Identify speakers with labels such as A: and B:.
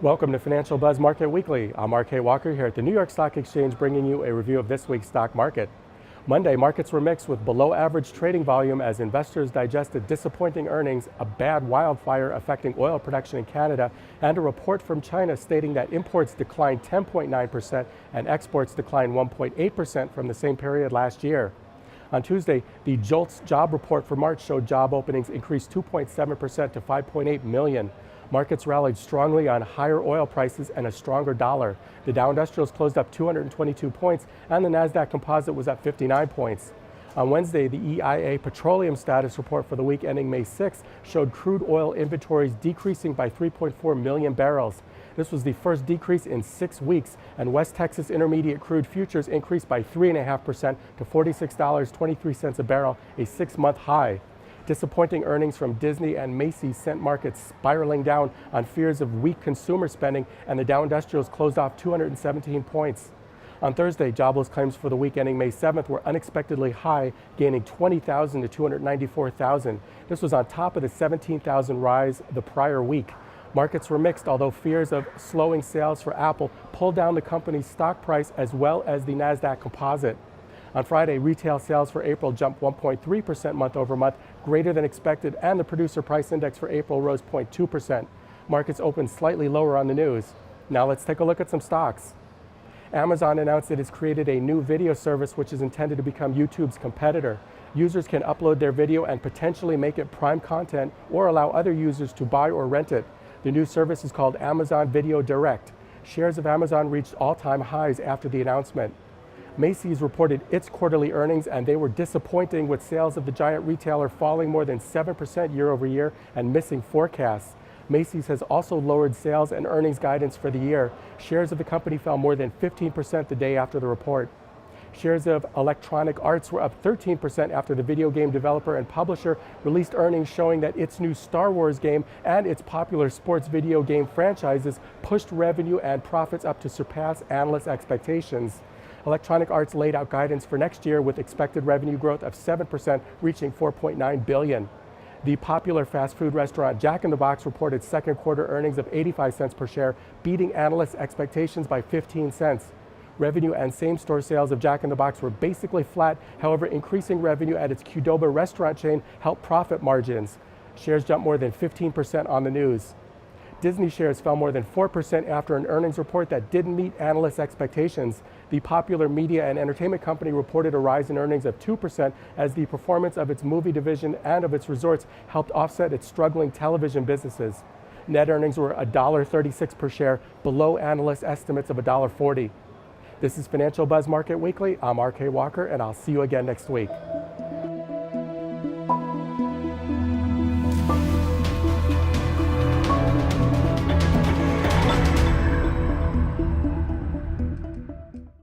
A: Welcome to Financial Buzz Market Weekly. I'm RK Walker here at the New York Stock Exchange bringing you a review of this week's stock market. Monday, markets were mixed with below average trading volume as investors digested disappointing earnings, a bad wildfire affecting oil production in Canada, and a report from China stating that imports declined 10.9% and exports declined 1.8% from the same period last year. On Tuesday, the JOLTS job report for March showed job openings increased 2.7% to 5.8 million. Markets rallied strongly on higher oil prices and a stronger dollar. The Dow Industrials closed up 222 points and the Nasdaq composite was up 59 points. On Wednesday, the EIA petroleum status report for the week ending May 6 showed crude oil inventories decreasing by 3.4 million barrels. This was the first decrease in 6 weeks, and West Texas Intermediate crude futures increased by 3.5% to $46.23 a barrel, a 6-month high. Disappointing earnings from Disney and Macy sent markets spiraling down on fears of weak consumer spending, and the Dow Industrials closed off 217 points. On Thursday, jobless claims for the week ending May 7th were unexpectedly high, gaining 20,000 to 294,000. This was on top of the 17,000 rise the prior week. Markets were mixed, although fears of slowing sales for Apple pulled down the company's stock price as well as the Nasdaq composite. On Friday, retail sales for April jumped 1.3% month over month, greater than expected, and the producer price index for April rose 0.2%. Markets opened slightly lower on the news. Now let's take a look at some stocks. Amazon announced it has created a new video service which is intended to become YouTube's competitor. Users can upload their video and potentially make it prime content or allow other users to buy or rent it. The new service is called Amazon Video Direct. Shares of Amazon reached all-time highs after the announcement. Macy's reported its quarterly earnings and they were disappointing, with sales of the giant retailer falling more than 7% year over year and missing forecasts. Macy's has also lowered sales and earnings guidance for the year. Shares of the company fell more than 15% the day after the report. Shares of Electronic Arts were up 13% after the video game developer and publisher released earnings showing that its new Star Wars game and its popular sports video game franchises pushed revenue and profits up to surpass analyst expectations. Electronic Arts laid out guidance for next year with expected revenue growth of 7%, reaching $4.9 billion. The popular fast food restaurant Jack in the Box reported second quarter earnings of 85 cents per share, beating analyst expectations by 15 cents. Revenue and same-store sales of Jack in the Box were basically flat. However, increasing revenue at its Qdoba restaurant chain helped profit margins. Shares jumped more than 15% on the news. Disney shares fell more than 4% after an earnings report that didn't meet analyst expectations. The popular media and entertainment company reported a rise in earnings of 2% as the performance of its movie division and of its resorts helped offset its struggling television businesses. Net earnings were $1.36 per share, below analyst estimates of $1.40. This is Financial Buzz Market Weekly. I'm RK Walker, and I'll see you again next week.